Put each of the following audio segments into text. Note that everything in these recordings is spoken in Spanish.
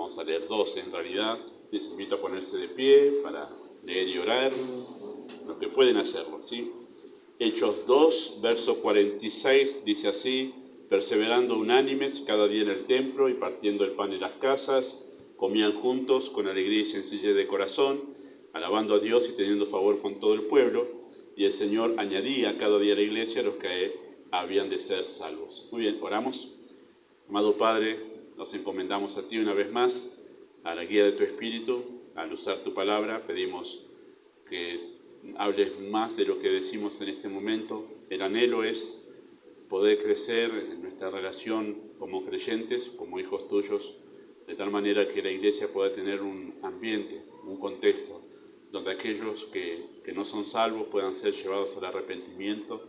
vamos a leer 12 en realidad. Les invito a ponerse de pie para leer y orar, los que pueden hacerlo, ¿sí? Hechos 2, verso 46, dice así: perseverando unánimes cada día en el templo y partiendo el pan en las casas, comían juntos con alegría y sencillez de corazón, alabando a Dios y teniendo favor con todo el pueblo, y el Señor añadía cada día a la iglesia a los que habían de ser salvos. Muy bien, oramos. Amado Padre, nos encomendamos a ti una vez más, a la guía de tu Espíritu. Al usar tu palabra, pedimos que hables más de lo que decimos en este momento. El anhelo es poder crecer en nuestra relación como creyentes, como hijos tuyos, de tal manera que la iglesia pueda tener un ambiente, un contexto, donde aquellos que no son salvos puedan ser llevados al arrepentimiento,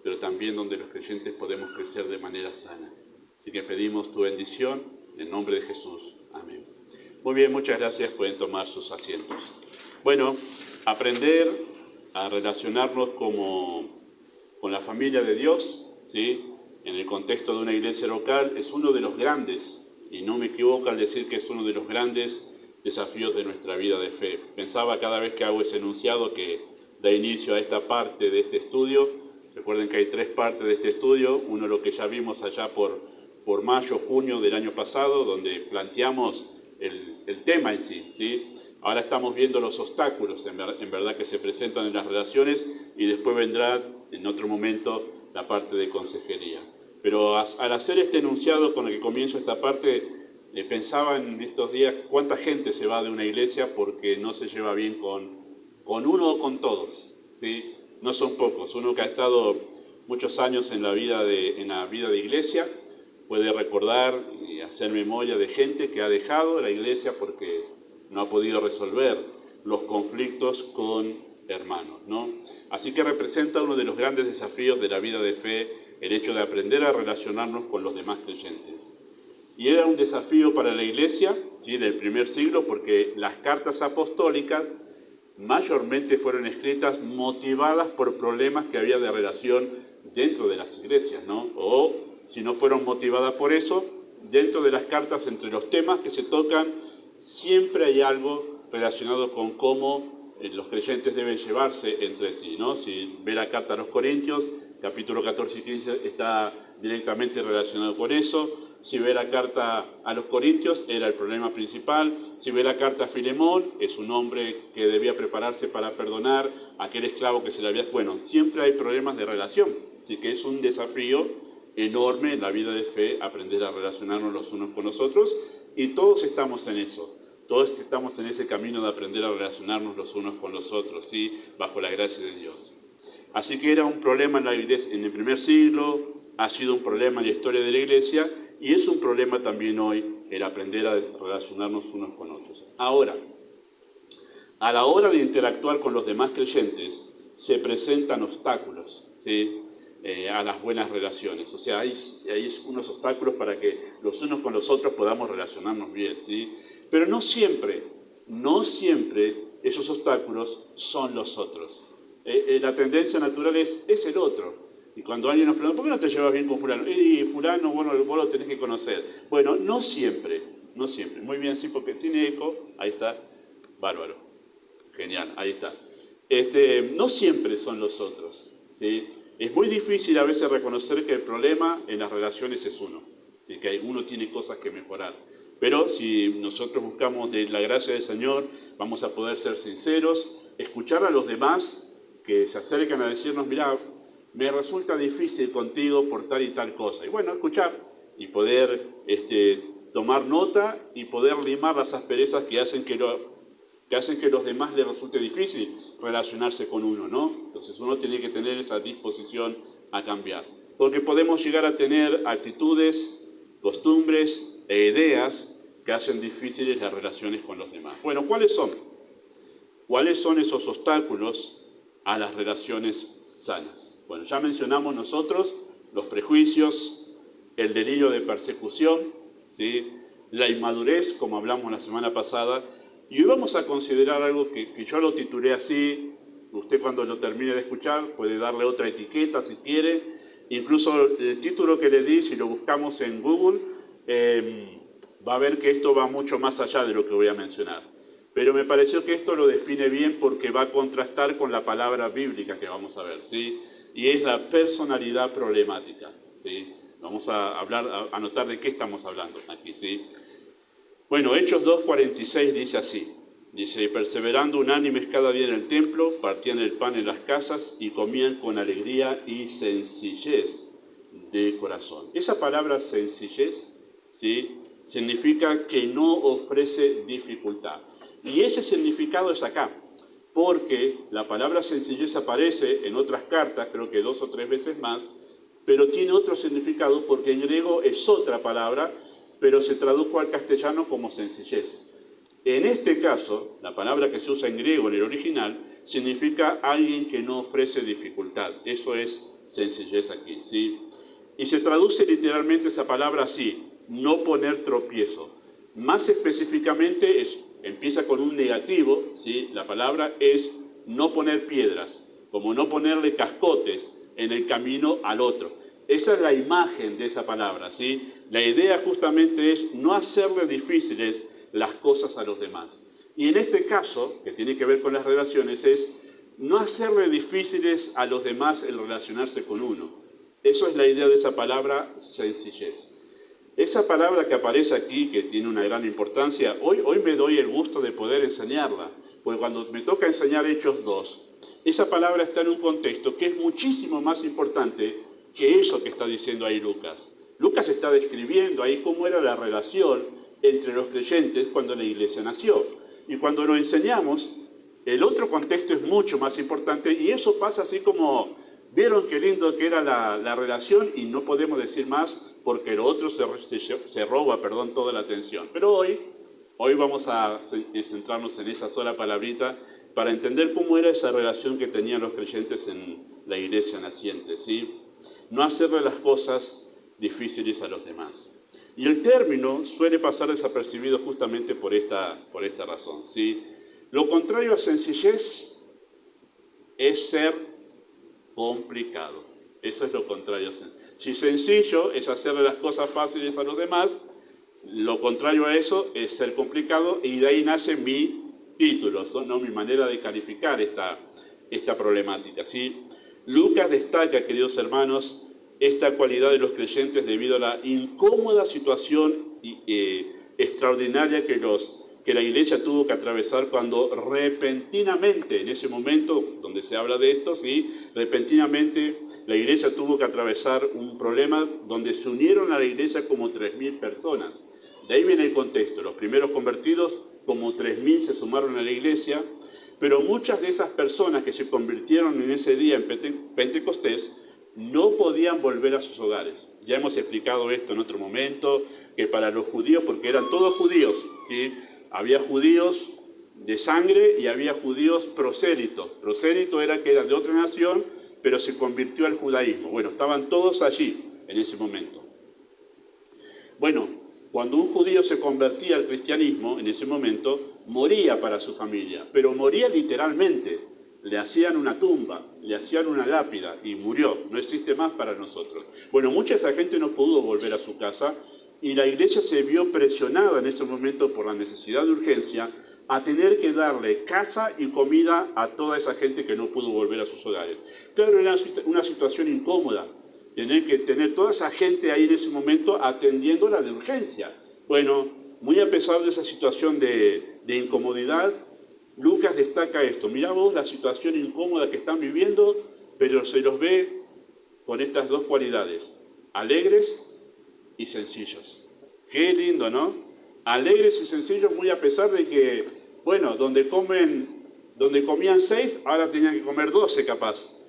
pero también donde los creyentes podemos crecer de manera sana. Así que pedimos tu bendición en el nombre de Jesús. Amén. Muy bien, muchas gracias. Pueden tomar sus asientos. Bueno, aprender a relacionarnos con la familia de Dios, ¿sí?, en el contexto de una iglesia local, es uno de los grandes, y no me equivoco al decir que es uno de los grandes desafíos de nuestra vida de fe. Pensaba cada vez que hago ese enunciado que da inicio a esta parte de este estudio. Recuerden que hay 3 partes de este estudio. Uno, lo que ya vimos allá por mayo, junio del año pasado, donde planteamos el tema en sí, ¿sí? Ahora estamos viendo los obstáculos, en verdad, que se presentan en las relaciones, y después vendrá en otro momento la parte de consejería. Pero al hacer este enunciado con el que comienzo esta parte, pensaba en estos días cuánta gente se va de una iglesia porque no se lleva bien con uno o con todos, ¿sí? No son pocos. Uno que ha estado muchos años en la vida de iglesia puede recordar y hacer memoria de gente que ha dejado la iglesia porque no ha podido resolver los conflictos con hermanos, ¿no? Así que representa uno de los grandes desafíos de la vida de fe el hecho de aprender a relacionarnos con los demás creyentes. Y era un desafío para la iglesia, ¿sí?, del primer siglo, porque las cartas apostólicas mayormente fueron escritas motivadas por problemas que había de relación dentro de las iglesias, ¿no? O si no fueron motivadas por eso, dentro de las cartas, entre los temas que se tocan, siempre hay algo relacionado con cómo los creyentes deben llevarse entre sí, ¿no? Si ve la carta a los Corintios, capítulo 14 y 15 está directamente relacionado con eso. Si ve la carta a los Corintios, era el problema principal. Si ve la carta a Filemón, es un hombre que debía prepararse para perdonar a aquel esclavo que se le había... Bueno, siempre hay problemas de relación, así que es un desafío enorme en la vida de fe aprender a relacionarnos los unos con los otros, y todos estamos en eso. Todos estamos en ese camino de aprender a relacionarnos los unos con los otros, ¿sí?, bajo la gracia de Dios. Así que era un problema en la iglesia en el primer siglo, ha sido un problema en la historia de la iglesia, y es un problema también hoy el aprender a relacionarnos unos con otros. Ahora, a la hora de interactuar con los demás creyentes, se presentan obstáculos, ¿sí?, a las buenas relaciones. O sea, hay unos obstáculos para que los unos con los otros podamos relacionarnos bien, ¿sí? Pero no siempre esos obstáculos son los otros. La tendencia natural es el otro. Y cuando alguien nos pregunta, ¿por qué no te llevas bien con fulano? Y fulano, bueno, vos lo tenés que conocer. Bueno, no siempre. Muy bien, sí, porque tiene eco. Ahí está. Bárbaro. Genial, ahí está. No siempre son los otros, ¿sí? Es muy difícil a veces reconocer que el problema en las relaciones es uno, ¿sí?, que uno tiene cosas que mejorar. Pero si nosotros buscamos de la gracia del Señor, vamos a poder ser sinceros, escuchar a los demás que se acercan a decirnos, mirá, me resulta difícil contigo por tal y tal cosa. Y bueno, escuchar y poder tomar nota y poder limar las asperezas que hacen que los demás les resulte difícil relacionarse con uno, ¿no? Entonces uno tiene que tener esa disposición a cambiar. Porque podemos llegar a tener actitudes, costumbres e ideas que hacen difíciles las relaciones con los demás. Bueno, ¿cuáles son? ¿Cuáles son esos obstáculos a las relaciones sanas? Bueno, ya mencionamos nosotros los prejuicios, el delirio de persecución, ¿sí?, la inmadurez, como hablamos la semana pasada. Y hoy vamos a considerar algo que yo lo titulé así. Usted, cuando lo termine de escuchar, puede darle otra etiqueta si quiere. Incluso el título que le di, si lo buscamos en Google, va a ver que esto va mucho más allá de lo que voy a mencionar. Pero me pareció que esto lo define bien porque va a contrastar con la palabra bíblica que vamos a ver, ¿sí? Y es la personalidad problemática, ¿sí? Vamos a hablar, a notar de qué estamos hablando aquí, ¿sí? Bueno, Hechos 2:46 dice así. Dice, y perseverando unánimes cada día en el templo, partían el pan en las casas y comían con alegría y sencillez de corazón. Esa palabra sencillez, ¿sí?, significa que no ofrece dificultad. Y ese significado es acá, porque la palabra sencillez aparece en otras cartas, creo que 2 o 3 veces más, pero tiene otro significado porque en griego es otra palabra, pero se tradujo al castellano como sencillez. En este caso, la palabra que se usa en griego en el original significa alguien que no ofrece dificultad. Eso es sencillez aquí, ¿sí? Y se traduce literalmente esa palabra así, no poner tropiezo. Más específicamente empieza con un negativo, ¿sí? La palabra es no poner piedras, como no ponerle cascotes en el camino al otro. Esa es la imagen de esa palabra, ¿sí? La idea justamente es no hacerle difíciles las cosas a los demás. Y en este caso, que tiene que ver con las relaciones, es no hacerle difíciles a los demás el relacionarse con uno. Eso es la idea de esa palabra sencillez. Esa palabra que aparece aquí, que tiene una gran importancia, hoy me doy el gusto de poder enseñarla, porque cuando me toca enseñar Hechos 2, esa palabra está en un contexto que es muchísimo más importante que eso que está diciendo ahí Lucas. Lucas está describiendo ahí cómo era la relación entre los creyentes cuando la iglesia nació. Y cuando lo enseñamos, el otro contexto es mucho más importante y eso pasa así como, vieron qué lindo que era la relación y no podemos decir más porque lo otro se roba toda la atención. Pero hoy vamos a centrarnos en esa sola palabrita para entender cómo era esa relación que tenían los creyentes en la iglesia naciente, ¿sí? No hacerle las cosas difíciles a los demás. Y el término suele pasar desapercibido justamente por esta razón, ¿sí? Lo contrario a sencillez es ser complicado. Eso es lo contrario a sencillo. Si sencillo es hacerle las cosas fáciles a los demás, lo contrario a eso es ser complicado y de ahí nace mi título, ¿no? Mi manera de calificar esta problemática, ¿sí? Lucas destaca, queridos hermanos, esta cualidad de los creyentes debido a la incómoda situación extraordinaria que la iglesia tuvo que atravesar cuando repentinamente, en ese momento donde se habla de esto, ¿sí?, repentinamente la iglesia tuvo que atravesar un problema donde se unieron a la iglesia como 3.000 personas. De ahí viene el contexto. Los primeros convertidos, como 3.000, se sumaron a la iglesia, pero muchas de esas personas que se convirtieron en ese día en Pentecostés no podían volver a sus hogares. Ya hemos explicado esto en otro momento, que para los judíos, porque eran todos judíos, ¿sí?, había judíos de sangre y había judíos prosélitos. Prosélito era que era de otra nación, pero se convirtió al judaísmo. Bueno, estaban todos allí en ese momento. Bueno, cuando un judío se convertía al cristianismo, en ese momento, moría para su familia, pero moría literalmente. Le hacían una tumba, le hacían una lápida y murió, no existe más para nosotros. Bueno, mucha de esa gente no pudo volver a su casa y la iglesia se vio presionada en ese momento por la necesidad de urgencia a tener que darle casa y comida a toda esa gente que no pudo volver a sus hogares. Claro, era una situación incómoda, tener que tener toda esa gente ahí en ese momento atendiéndola de urgencia. Bueno, muy a pesar de esa situación de incomodidad, Lucas destaca esto. Mirá vos la situación incómoda que están viviendo, pero se los ve con estas dos cualidades, alegres y sencillos. Qué lindo, ¿no? Alegres y sencillos, muy a pesar de que, bueno, donde comían 6, ahora tenían que comer 12 capaz.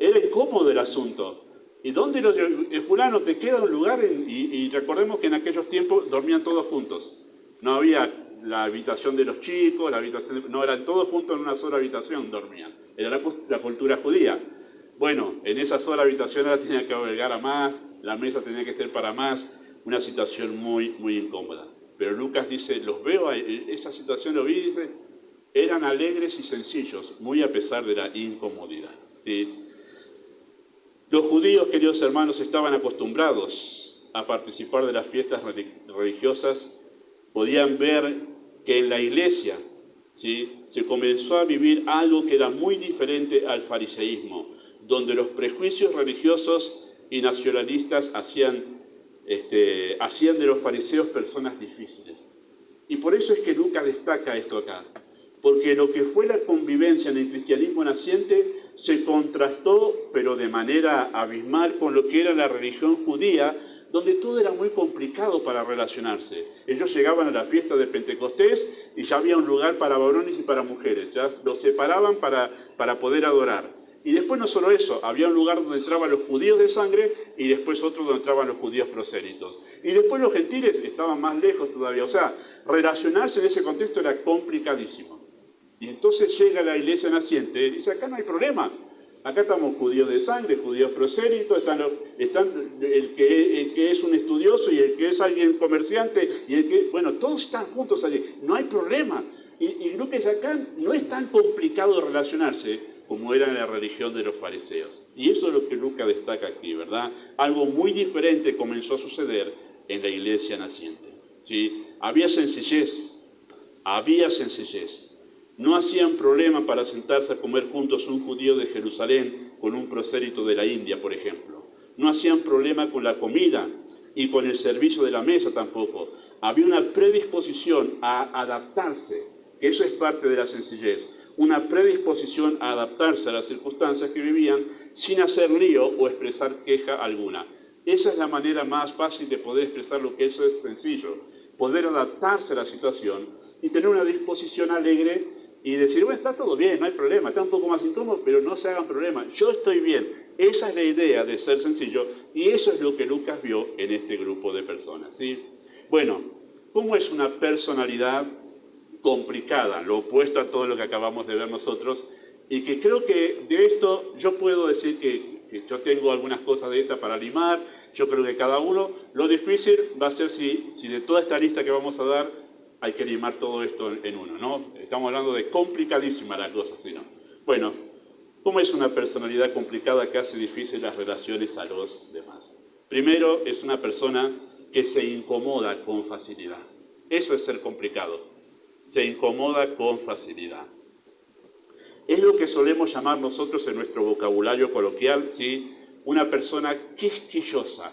Era incómodo el asunto. ¿Y dónde el fulano te queda un lugar? Y recordemos que en aquellos tiempos dormían todos juntos. No había la habitación de los chicos, no, eran todos juntos en una sola habitación, dormían. Era la cultura judía. Bueno, en esa sola habitación ahora tenía que albergar a más, la mesa tenía que ser para más, una situación muy, muy incómoda. Pero Lucas dice, los veo, esa situación lo vi, dice, eran alegres y sencillos, muy a pesar de la incomodidad, ¿sí? Los judíos, queridos hermanos, estaban acostumbrados a participar de las fiestas religiosas, podían ver que en la iglesia, ¿sí?, se comenzó a vivir algo que era muy diferente al fariseísmo, donde los prejuicios religiosos y nacionalistas hacían de los fariseos personas difíciles. Y por eso es que Lucas destaca esto acá, porque lo que fue la convivencia en el cristianismo naciente se contrastó, pero de manera abismal, con lo que era la religión judía, donde todo era muy complicado para relacionarse. Ellos llegaban a la fiesta de Pentecostés y ya había un lugar para varones y para mujeres, ya los separaban para poder adorar. Y después no solo eso, había un lugar donde entraban los judíos de sangre y después otro donde entraban los judíos prosélitos. Y después los gentiles estaban más lejos todavía, o sea, relacionarse en ese contexto era complicadísimo. Y entonces llega la iglesia naciente y dice, acá no hay problema. Acá estamos judíos de sangre, judíos prosélitos, están el que es un estudioso y el que es alguien comerciante, y bueno, todos están juntos allí, no hay problema. Y creo que acá no es tan complicado relacionarse como era en la religión de los fariseos. Y eso es lo que Lucas destaca aquí, ¿verdad? Algo muy diferente comenzó a suceder en la iglesia naciente, ¿sí? Había sencillez. No hacían problema para sentarse a comer juntos un judío de Jerusalén con un prosélito de la India, por ejemplo. No hacían problema con la comida y con el servicio de la mesa tampoco. Había una predisposición a adaptarse, que eso es parte de la sencillez, una predisposición a adaptarse a las circunstancias que vivían sin hacer lío o expresar queja alguna. Esa es la manera más fácil de poder expresar lo que eso es sencillo, poder adaptarse a la situación y tener una disposición alegre y decir, bueno, está todo bien, no hay problema, está un poco más incómodo, pero no se hagan problema, yo estoy bien. Esa es la idea de ser sencillo y eso es lo que Lucas vio en este grupo de personas, ¿sí? Bueno, ¿cómo es una personalidad complicada? Lo opuesto a todo lo que acabamos de ver nosotros, y que creo que de esto yo puedo decir que yo tengo algunas cosas de esta para limar, yo creo que cada uno, lo difícil va a ser si de toda esta lista que vamos a dar hay que limar todo esto en uno, ¿no? Estamos hablando de complicadísima la cosa, ¿sí, no? Bueno, ¿cómo es una personalidad complicada que hace difíciles las relaciones a los demás? Primero, es una persona que se incomoda con facilidad. Eso es ser complicado. Se incomoda con facilidad. Es lo que solemos llamar nosotros en nuestro vocabulario coloquial, ¿sí?, una persona quisquillosa,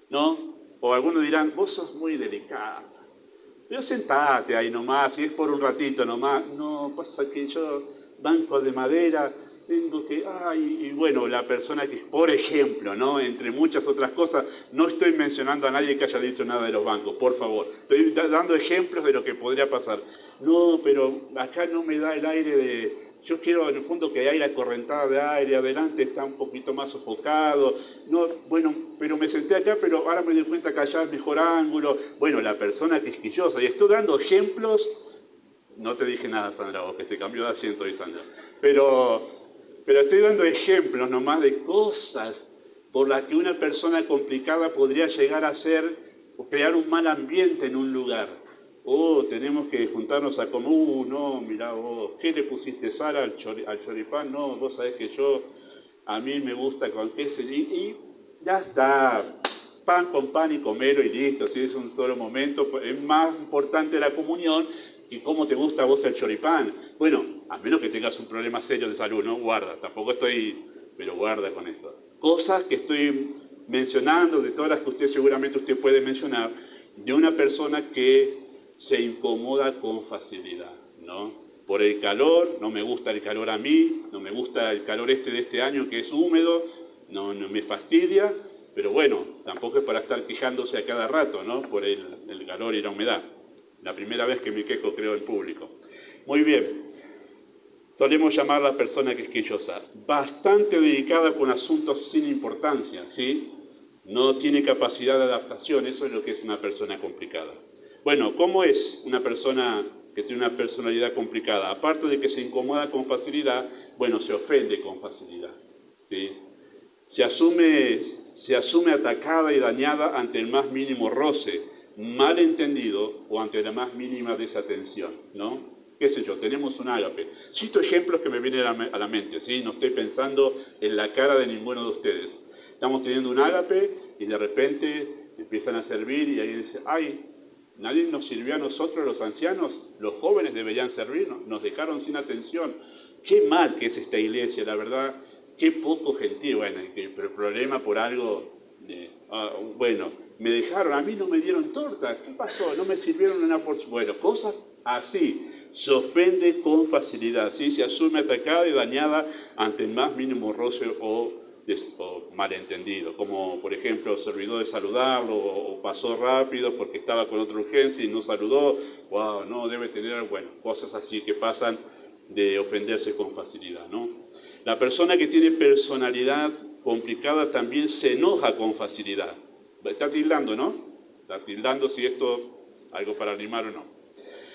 ¿no? O algunos dirán, vos sos muy delicada. Pero sentate ahí nomás, si es por un ratito nomás. No, pasa que yo, banco de madera, tengo que... Ay, y bueno, la persona que, por ejemplo, ¿no?, entre muchas otras cosas, no estoy mencionando a nadie que haya dicho nada de los bancos, por favor. Estoy dando ejemplos de lo que podría pasar. No, pero acá no me da el aire de... Yo quiero, en el fondo, que hay la correntada de aire, adelante está un poquito más sofocado. No, bueno, pero me senté acá, pero ahora me doy cuenta que allá es mejor ángulo. Bueno, la persona quisquillosa. Y estoy dando ejemplos. No te dije nada, Sandra, vos, que se cambió de asiento hoy, Sandra. Pero estoy dando ejemplos nomás de cosas por las que una persona complicada podría llegar a ser o crear un mal ambiente en un lugar. Oh, tenemos que juntarnos a comer. No, mirá vos, ¿qué le pusiste sal al choripán? No, vos sabés que a mí me gusta con queso. Y ya está, pan con pan y comerlo y listo, si es un solo momento. Es más importante la comunión que cómo te gusta a vos el choripán. Bueno, a menos que tengas un problema serio de salud, ¿no? Guarda, tampoco pero guarda con eso. Cosas que estoy mencionando, de todas las que seguramente usted puede mencionar, de una persona que se incomoda con facilidad, ¿no? Por el calor, no me gusta el calor a mí, no me gusta el calor de este año que es húmedo, no me fastidia, pero bueno, tampoco es para estar quejándose a cada rato, ¿no?, por el calor y la humedad. La primera vez que me quejo, creo, en público. Muy bien, solemos llamar a la persona quisquillosa, bastante dedicada con asuntos sin importancia, ¿sí? No tiene capacidad de adaptación, eso es lo que es una persona complicada. Bueno, ¿cómo es una persona que tiene una personalidad complicada? Aparte de que se incomoda con facilidad, bueno, se ofende con facilidad, ¿sí? Se asume atacada y dañada ante el más mínimo roce, malentendido o ante la más mínima desatención, ¿no? Qué sé yo, tenemos un ágape. Cito ejemplos que me vienen a la mente, ¿sí? No estoy pensando en la cara de ninguno de ustedes. Estamos teniendo un ágape y de repente Empiezan a servir y ahí dice, ay, nadie nos sirvió a nosotros los ancianos, los jóvenes deberían servirnos, nos dejaron sin atención. Qué mal que es esta iglesia, la verdad, qué poco gentil. Bueno, pero el problema por algo, bueno, me dejaron, a mí no me dieron torta, ¿qué pasó? No me sirvieron una porción. Bueno, cosas así, se ofende con facilidad, ¿sí? Se asume atacada y dañada ante el más mínimo roce o malentendido, como por ejemplo se olvidó de saludarlo o pasó rápido porque estaba con otra urgencia y no saludó, wow, no, debe tener, bueno, cosas así que pasan de ofenderse con facilidad, ¿no? La persona que tiene personalidad complicada también se enoja con facilidad. Está tildando, ¿no? Está tildando si esto algo para animar o no.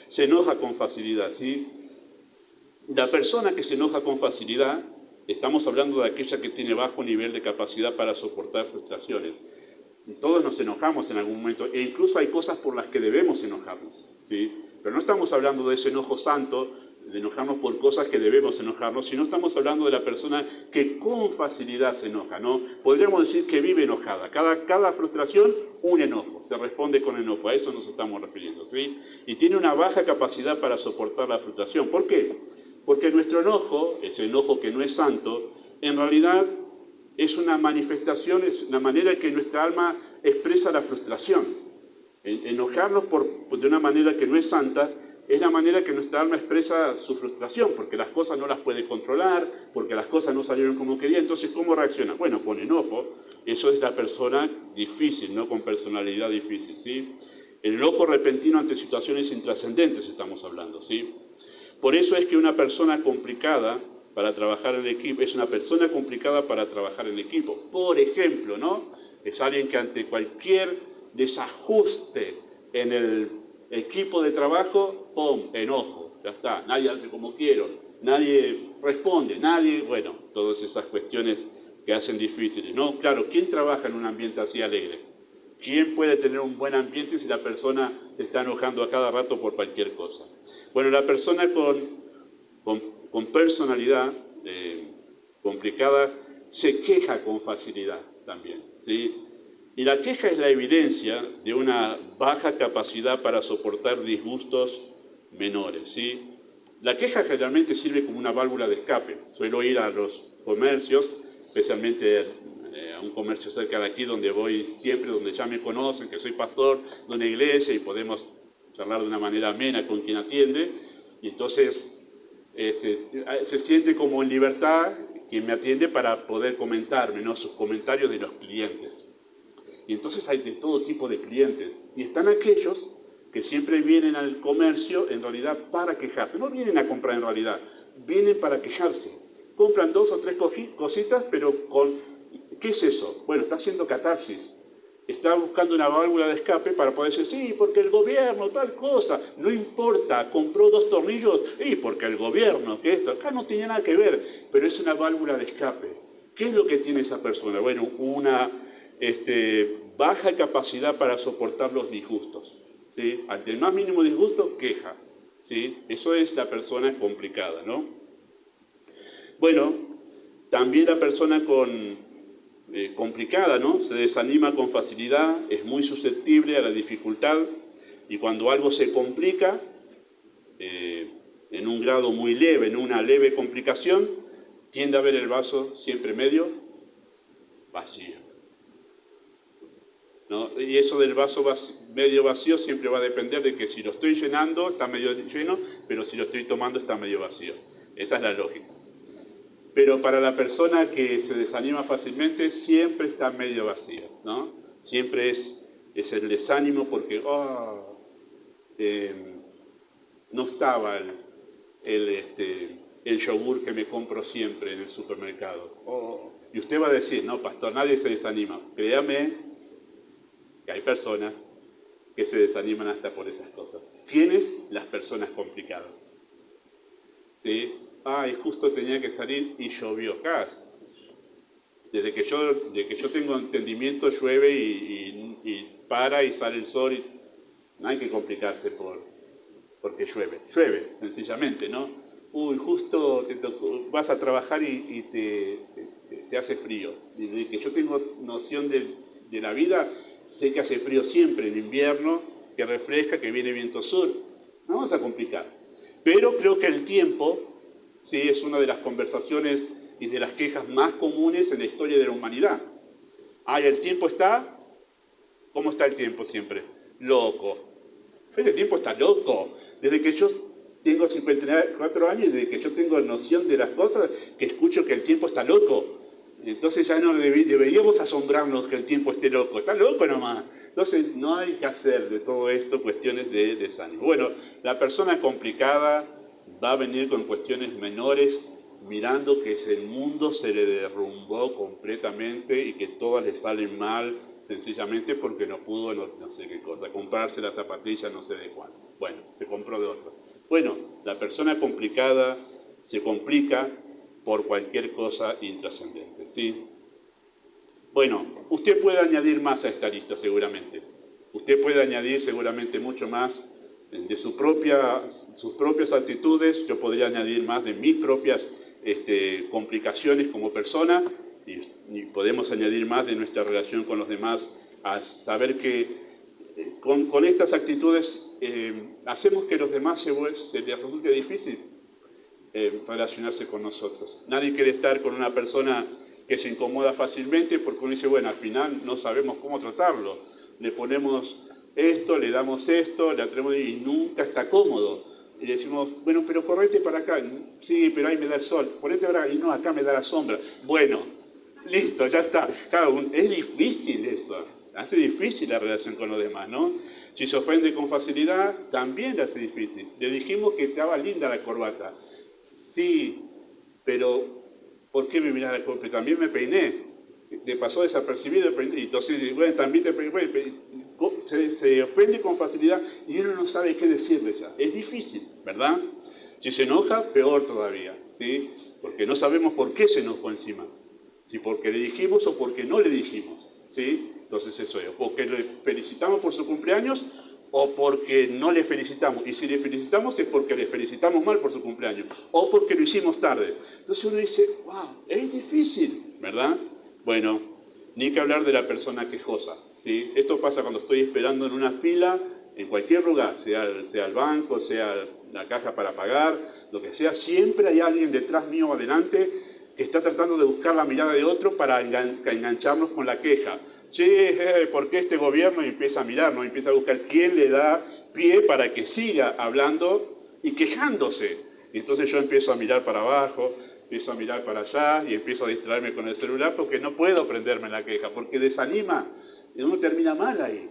Se enoja con facilidad, ¿sí? La persona que se enoja con facilidad, estamos hablando de aquella que tiene bajo nivel de capacidad para soportar frustraciones. Todos nos enojamos en algún momento, e incluso hay cosas por las que debemos enojarnos, ¿sí? Pero no estamos hablando de ese enojo santo, de enojarnos por cosas que debemos enojarnos, sino estamos hablando de la persona que con facilidad se enoja, ¿no? Podríamos decir que vive enojada. Cada frustración, un enojo, se responde con enojo, a eso nos estamos refiriendo, ¿sí? Y tiene una baja capacidad para soportar la frustración. ¿Por qué? Porque nuestro enojo, ese enojo que no es santo, en realidad es una manifestación, es una manera en que nuestra alma expresa la frustración. Enojarnos de una manera que no es santa es la manera que nuestra alma expresa su frustración, porque las cosas no las puede controlar, porque las cosas no salieron como quería. Entonces, ¿cómo reacciona? Bueno, con enojo. Eso es la persona difícil, ¿no? Con personalidad difícil, ¿sí? El enojo repentino ante situaciones intrascendentes estamos hablando, ¿sí? Por eso es que una persona complicada para trabajar en equipo, es una persona complicada para trabajar en equipo. Por ejemplo, ¿no? Es alguien que ante cualquier desajuste en el equipo de trabajo, ¡pum!, enojo, ya está, nadie hace como quiero, nadie responde, nadie, bueno, todas esas cuestiones que hacen difíciles, ¿no? Claro, ¿quién trabaja en un ambiente así alegre? ¿Quién puede tener un buen ambiente si la persona se está enojando a cada rato por cualquier cosa? Bueno, la persona con personalidad complicada se queja con facilidad también, ¿sí? Y la queja es la evidencia de una baja capacidad para soportar disgustos menores, ¿sí? La queja generalmente sirve como una válvula de escape. Suelo ir a los comercios, especialmente a un comercio cerca de aquí donde voy siempre, donde ya me conocen, que soy pastor de una iglesia y podemos charlar de una manera amena con quien atiende. Y entonces se siente como en libertad quien me atiende para poder comentarme, ¿no?, sus comentarios de los clientes. Y entonces hay de todo tipo de clientes. Y están aquellos que siempre vienen al comercio en realidad para quejarse. No vienen a comprar en realidad, vienen para quejarse. Compran 2 o 3 cositas, pero con... ¿Qué es eso? Bueno, está haciendo catarsis. Está buscando una válvula de escape para poder decir, sí, porque el gobierno, tal cosa. No importa, compró 2 tornillos, y porque el gobierno, que esto. Acá no tiene nada que ver, pero es una válvula de escape. ¿Qué es lo que tiene esa persona? Bueno, una baja capacidad para soportar los disgustos, ¿sí? Ante el más mínimo disgusto, queja, ¿sí? Eso es la persona complicada, ¿no? Bueno, también la persona complicada, ¿no? Se desanima con facilidad, es muy susceptible a la dificultad y cuando algo se complica, en un grado muy leve, en una leve complicación, tiende a ver el vaso siempre medio vacío, ¿no? Y eso del vaso medio vacío siempre va a depender de que si lo estoy llenando está medio lleno, pero si lo estoy tomando está medio vacío. Esa es la lógica. Pero para la persona que se desanima fácilmente siempre está medio vacío, ¿no? Siempre es el desánimo porque no estaba el yogur que me compro siempre en el supermercado. Y usted va a decir, no, pastor, nadie se desanima. Créame que hay personas que se desaniman hasta por esas cosas. ¿Quiénes? Las personas complicadas, ¿sí? Ay, justo tenía que salir y llovió. Acá, desde que yo tengo entendimiento, llueve y para y sale el sol. No hay que complicarse porque llueve. Llueve, sencillamente, ¿no? Uy, justo vas a trabajar y te hace frío. Desde que yo tengo noción de la vida, sé que hace frío siempre en invierno, que refresca, que viene viento sur. No vamos a complicar. Pero creo que el tiempo, sí, es una de las conversaciones y de las quejas más comunes en la historia de la humanidad. El tiempo está, ¿cómo está el tiempo siempre? Loco. Este tiempo está loco. Desde que yo tengo 54 años, desde que yo tengo noción de las cosas, que escucho que el tiempo está loco. Entonces ya no deberíamos asombrarnos que el tiempo esté loco. Está loco nomás. Entonces no hay que hacer de todo esto cuestiones de desánimo. Bueno, la persona complicada va a venir con cuestiones menores, mirando que el mundo se le derrumbó completamente y que todas le salen mal, sencillamente porque no pudo, no sé qué cosa, comprarse la zapatilla no sé de cuál. Bueno, se compró de otra. Bueno, la persona complicada se complica por cualquier cosa intrascendente, ¿sí? Bueno, usted puede añadir más a esta lista seguramente. Usted puede añadir seguramente mucho más de sus propias actitudes. Yo podría añadir más de mis propias complicaciones como persona y podemos añadir más de nuestra relación con los demás, a saber que con estas actitudes hacemos que a los demás se les resulte difícil relacionarse con nosotros. Nadie quiere estar con una persona que se incomoda fácilmente porque uno dice, bueno, al final no sabemos cómo tratarlo. Le ponemos esto, le damos esto, le atrevemos y nunca está cómodo. Y le decimos, bueno, pero correte para acá. Sí, pero ahí me da el sol. Ponete para acá. Y no, acá me da la sombra. Bueno, listo, ya está. Claro, es difícil eso. Hace difícil la relación con los demás, ¿no? Si se ofende con facilidad, también le hace difícil. Le dijimos que estaba linda la corbata. Sí, pero ¿por qué me mirás la corbata? También me peiné. Le pasó desapercibido y entonces, bueno, también te peiné. Se ofende con facilidad y uno no sabe qué decirle ya. Es difícil, ¿verdad? Si se enoja, peor todavía, ¿sí? Porque no sabemos por qué se enojó encima. Si porque le dijimos o porque no le dijimos, ¿sí? Entonces eso es, o que le felicitamos por su cumpleaños o porque no le felicitamos. Y si le felicitamos es porque le felicitamos mal por su cumpleaños o porque lo hicimos tarde. Entonces uno dice, wow, es difícil, ¿verdad? Bueno, ni que hablar de la persona quejosa, ¿sí? Esto pasa cuando estoy esperando en una fila, en cualquier lugar, sea el banco, sea la caja para pagar, lo que sea, siempre hay alguien detrás mío o adelante que está tratando de buscar la mirada de otro para engancharnos con la queja. Che, ¿por qué este gobierno? Y empieza a mirar, ¿no? Empieza a buscar quién le da pie para que siga hablando y quejándose. Y entonces yo empiezo a mirar para abajo, empiezo a mirar para allá y empiezo a distraerme con el celular porque no puedo prenderme en la queja, porque desanima, y uno termina mal ahí.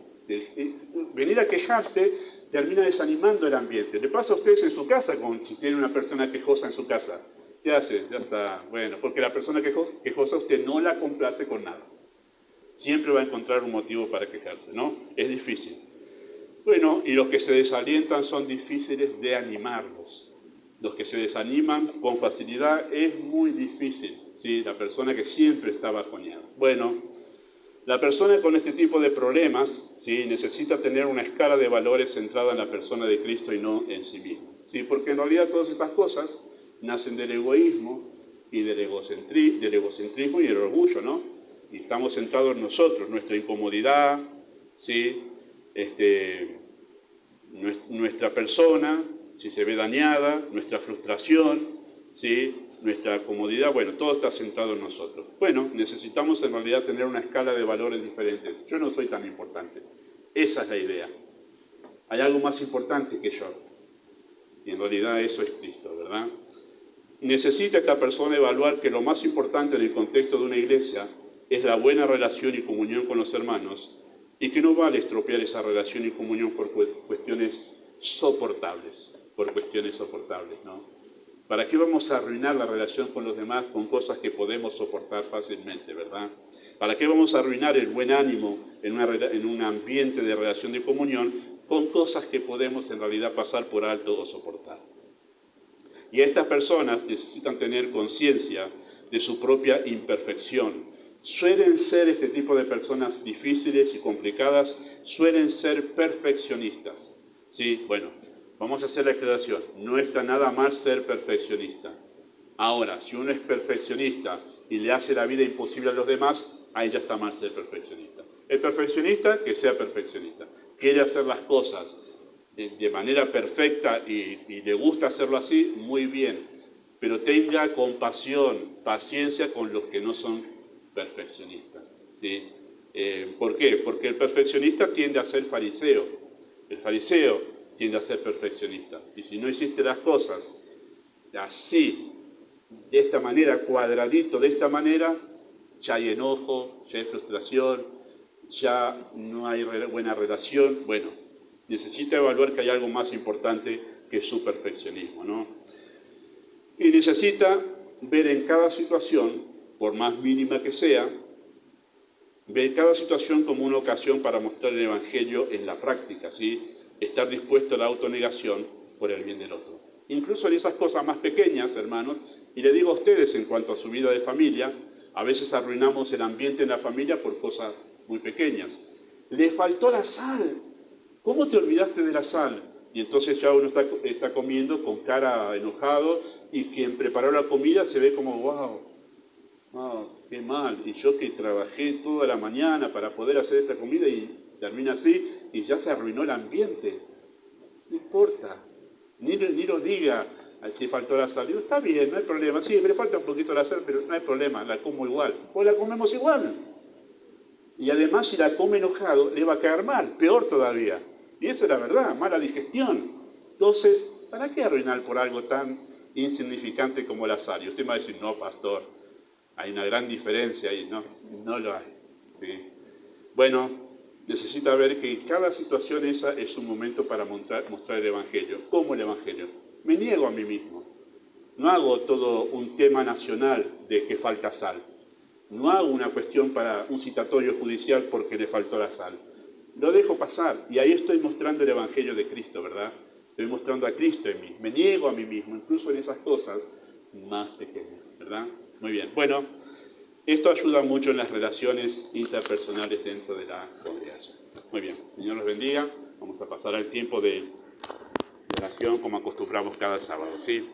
Venir a quejarse termina desanimando el ambiente. ¿Le pasa a ustedes en su casa si tienen una persona quejosa en su casa? ¿Qué hace? Ya está, bueno, porque la persona quejosa usted no la complace con nada. Siempre va a encontrar un motivo para quejarse, ¿no? Es difícil. Bueno, y los que se desalientan son difíciles de animarlos. Los que se desaniman con facilidad es muy difícil, ¿sí? La persona que siempre está bajoneada. Bueno, la persona con este tipo de problemas, ¿sí? Necesita tener una escala de valores centrada en la persona de Cristo y no en sí mismo, ¿sí? Porque en realidad todas estas cosas nacen del egoísmo y del egocentrismo y del orgullo, ¿no? Y estamos centrados en nosotros, nuestra incomodidad, ¿sí? Nuestra persona, si se ve dañada, nuestra frustración, ¿sí? Nuestra comodidad, bueno, todo está centrado en nosotros. Bueno, necesitamos en realidad tener una escala de valores diferentes. Yo no soy tan importante. Esa es la idea. Hay algo más importante que yo. Y en realidad eso es Cristo, ¿verdad? Necesita esta persona evaluar que lo más importante en el contexto de una iglesia es la buena relación y comunión con los hermanos y que no vale estropear esa relación y comunión por cuestiones soportables, ¿no? ¿Para qué vamos a arruinar la relación con los demás con cosas que podemos soportar fácilmente, verdad? ¿Para qué vamos a arruinar el buen ánimo en un ambiente de relación de comunión con cosas que podemos en realidad pasar por alto o soportar? Y estas personas necesitan tener conciencia de su propia imperfección. Suelen ser este tipo de personas difíciles y complicadas, suelen ser perfeccionistas. Sí, bueno, vamos a hacer la aclaración. No está nada mal ser perfeccionista. Ahora, si uno es perfeccionista y le hace la vida imposible a los demás, ahí ya está mal ser perfeccionista. El perfeccionista, que sea perfeccionista. Quiere hacer las cosas de manera perfecta y le gusta hacerlo así, muy bien. Pero tenga compasión, paciencia con los que no son perfeccionistas, ¿sí? ¿Por qué? Porque el perfeccionista tiende a ser fariseo. El fariseo tiende a ser perfeccionista. Y si no hiciste las cosas así, de esta manera, cuadradito de esta manera, ya hay enojo, ya hay frustración, ya no hay buena relación. Bueno, necesita evaluar que hay algo más importante que su perfeccionismo, ¿no? Y necesita ver en cada situación, por más mínima que sea, ver cada situación como una ocasión para mostrar el Evangelio en la práctica, ¿sí? Estar dispuesto a la autonegación por el bien del otro. Incluso en esas cosas más pequeñas, hermanos, y le digo a ustedes en cuanto a su vida de familia, a veces arruinamos el ambiente en la familia por cosas muy pequeñas. Le faltó la sal. ¿Cómo te olvidaste de la sal? Y entonces ya uno está comiendo con cara enojado y quien preparó la comida se ve como, wow, qué mal. Y yo que trabajé toda la mañana para poder hacer esta comida y termina así y ya se arruinó el ambiente. No importa, ni lo diga si faltó la sal. Digo, está bien, no hay problema. Sí, me falta un poquito la sal, pero no hay problema, la como igual. O la comemos igual. Y además, si la come enojado, le va a caer mal, peor todavía. Y eso es la verdad, mala digestión. Entonces, ¿para qué arruinar por algo tan insignificante como la sal? Y usted me va a decir, no, pastor, hay una gran diferencia ahí. No lo hay. ¿Sí? Bueno, necesita ver que cada situación esa es un momento para mostrar el Evangelio. ¿Cómo el Evangelio? Me niego a mí mismo. No hago todo un tema nacional de que falta sal. No hago una cuestión para un citatorio judicial porque le faltó la sal. Lo dejo pasar y ahí estoy mostrando el Evangelio de Cristo, ¿verdad? Estoy mostrando a Cristo en mí. Me niego a mí mismo, incluso en esas cosas más pequeñas, ¿verdad? Muy bien. Bueno, esto ayuda mucho en las relaciones interpersonales dentro de la congregación. Muy bien. Señor los bendiga. Vamos a pasar al tiempo de oración como acostumbramos cada sábado, ¿sí?